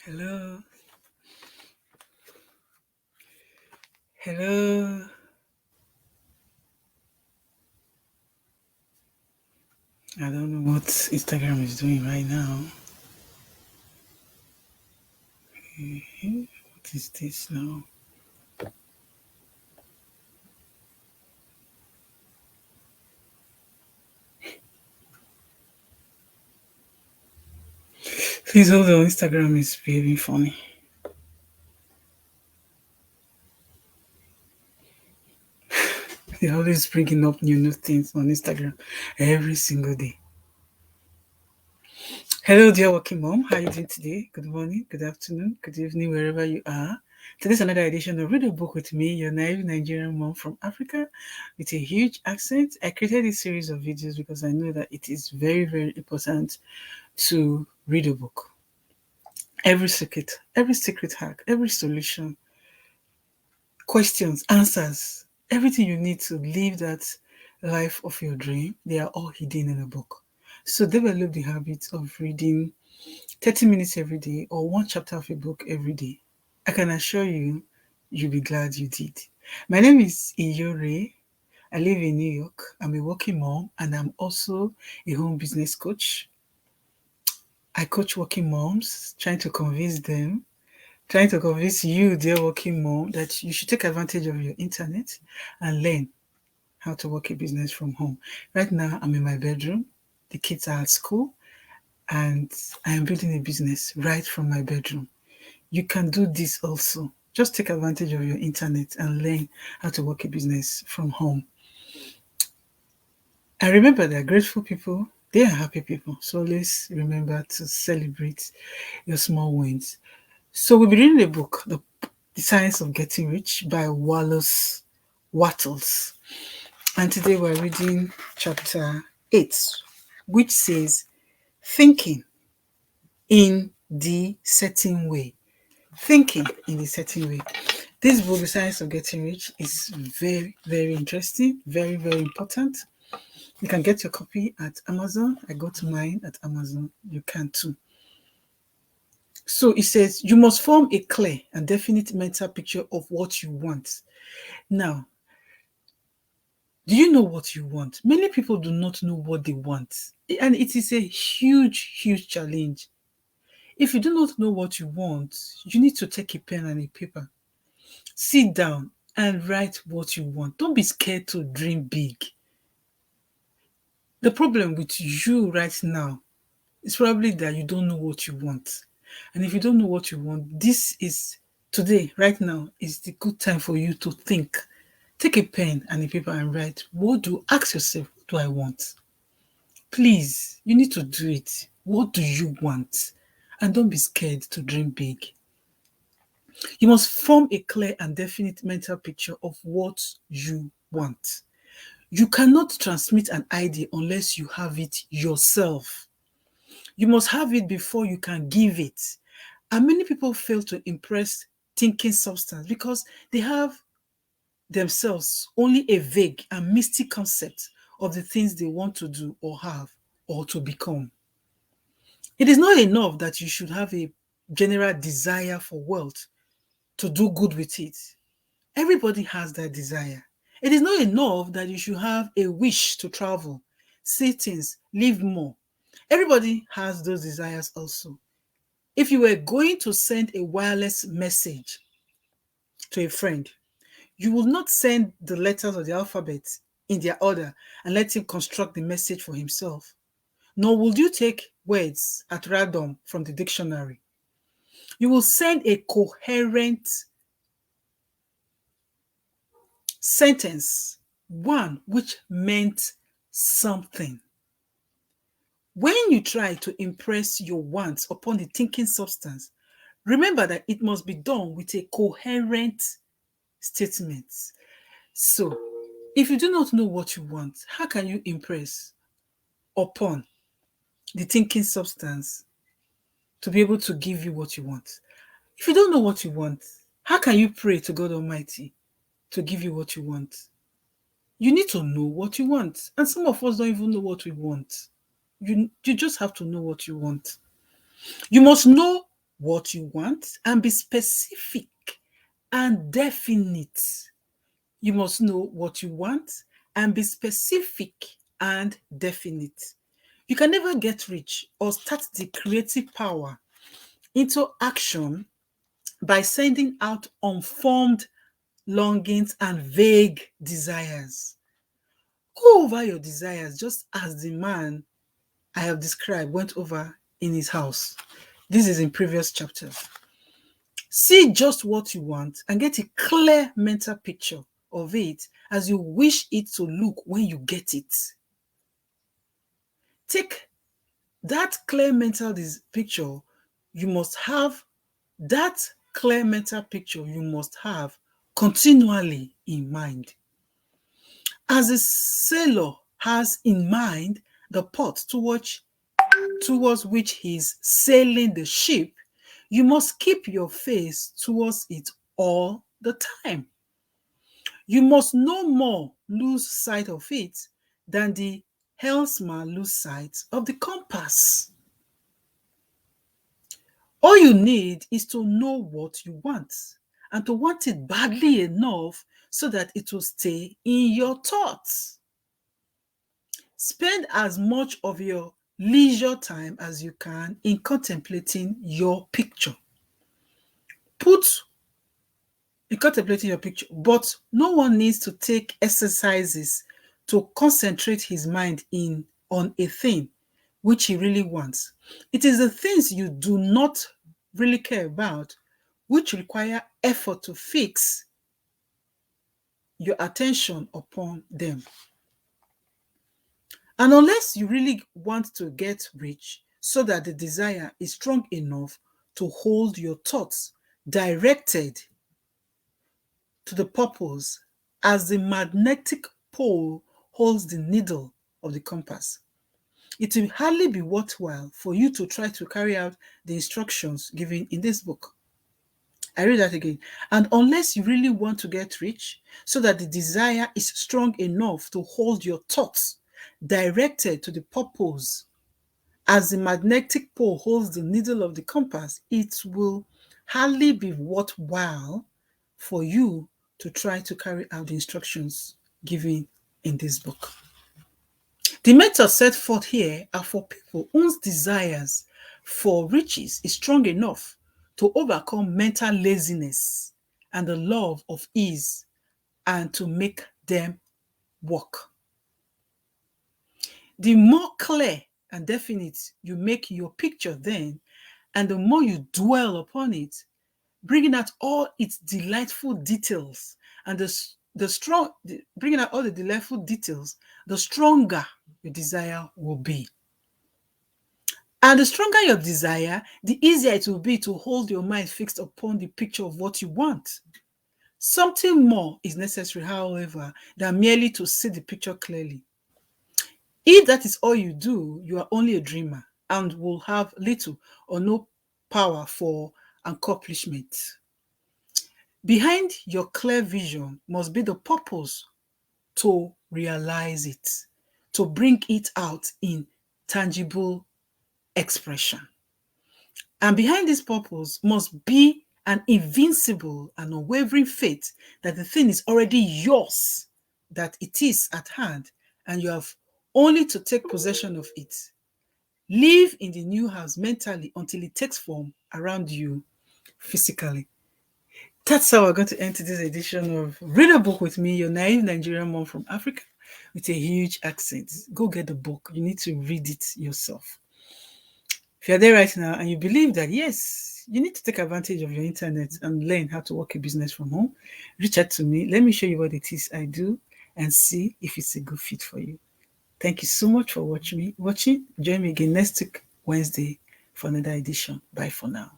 Hello, hello. I don't know what Instagram is doing right now. What is this now? Please hold on. Instagram is behaving funny. They're always bringing up new things on Instagram every single day. Hello, dear working mom. How are you doing today? Good morning, good afternoon, good evening, wherever you are. Today's another edition of Read a Book with me, your naive Nigerian mom from Africa with a huge accent. I created this series of videos because I know that it is very, very important to read a book. Every secret hack, every solution, questions, answers, everything you need to live that life of your dream, they are all hidden in a book. So develop the habit of reading 30 minutes every day or one chapter of a book every day. I can assure you, you'll be glad you did. My name is Iyore. I live in New York. I'm a working mom and I'm also a home business coach. I coach working moms, trying to convince you, dear working mom, that you should take advantage of your internet and learn how to work a business from home. Right now, I'm in my bedroom. The kids are at school and I am building a business right from my bedroom. You can do this also. Just take advantage of your internet and learn how to work a business from home. And remember that grateful people, they are happy people. So always remember to celebrate your small wins. So we'll be reading a book, The Science of Getting Rich by Wallace Wattles. And today we're reading chapter 8, which says, Thinking in the Certain Way. Thinking in the Certain Way. This book, The Science of Getting Rich, is very, very interesting, very, very important. You can get your copy at Amazon. I got mine at Amazon. You can too. So it says, you must form a clear and definite mental picture of what you want. Now, do you know what you want? Many people do not know what they want. And it is a huge, huge challenge. If you do not know what you want, you need to take a pen and a paper. Sit down and write what you want. Don't be scared to dream big. The problem with you right now is probably that you don't know what you want. And if you don't know what you want, this is today, right now, is the good time for you to think. Take a pen and a paper and write. Ask yourself, what do I want? Please, you need to do it. What do you want? And don't be scared to dream big. You must form a clear and definite mental picture of what you want. You cannot transmit an idea unless you have it yourself. You must have it before you can give it. And many people fail to impress thinking substance because they have themselves only a vague and mystic concept of the things they want to do or have or to become. It is not enough that you should have a general desire for wealth to do good with it. Everybody has that desire. It is not enough that you should have a wish to travel, see things, live more. Everybody has those desires also. If you were going to send a wireless message to a friend, you will not send the letters of the alphabet in their order and let him construct the message for himself. Nor will you take words at random from the dictionary. You will send a coherent sentence, one which meant something. When you try to impress your wants upon the thinking substance, remember that it must be done with a coherent statement. So, if you do not know what you want, how can you impress upon the thinking substance to be able to give you what you want? If you don't know what you want, how can you pray to God Almighty to give you what you want? You need to know what you want. And some of us don't even know what we want. You just have to know what you want. You must know what you want and be specific and definite. You must know what you want and be specific and definite. You can never get rich or start the creative power into action by sending out unformed longings and vague desires. Go over your desires just as the man I have described went over in his house. This is in previous chapters. See just what you want and get a clear mental picture of it as you wish it to look when you get it. Take that clear mental picture you must have, that clear mental picture you must have continually in mind. As a sailor has in mind the port towards which he's sailing the ship, you must keep your face towards it all the time. You must no more lose sight of it than the helmsman lose sight of the compass. All you need is to know what you want and to want it badly enough so that it will stay in your thoughts. Spend as much of your leisure time as you can in contemplating your picture. But no one needs to take exercises to concentrate his mind on a thing which he really wants. It is the things you do not really care about which require effort to fix your attention upon them. And unless you really want to get rich so that the desire is strong enough to hold your thoughts directed to the purpose as the magnetic pole holds the needle of the compass, it will hardly be worthwhile for you to try to carry out the instructions given in this book. I read that again. And unless you really want to get rich so that the desire is strong enough to hold your thoughts directed to the purpose as the magnetic pole holds the needle of the compass, it will hardly be worthwhile for you to try to carry out the instructions given in this book. The methods set forth here are for people whose desires for riches is strong enough to overcome mental laziness and the love of ease and to make them work. The more clear and definite you make your picture then, and the more you dwell upon it, bringing out all its delightful details, and bringing out all the delightful details, the stronger your desire will be. And the stronger your desire, the easier it will be to hold your mind fixed upon the picture of what you want. Something more is necessary, however, than merely to see the picture clearly. If that is all you do, you are only a dreamer and will have little or no power for accomplishment. Behind your clear vision must be the purpose to realize it, to bring it out in tangible expression. And behind this purpose must be an invincible and unwavering faith that the thing is already yours, that it is at hand, and you have only to take possession of it. Live in the new house mentally until it takes form around you physically. That's how we're going to end this edition of Read a Book with me, your naive Nigerian mom from Africa with a huge accent. Go get the book. You need to read it yourself. If you're there right now and you believe that, yes, you need to take advantage of your internet and learn how to work a business from home, reach out to me. Let me show you what it is I do and see if it's a good fit for you. Thank you so much for watching. Join me again next week, Wednesday, for another edition. Bye for now.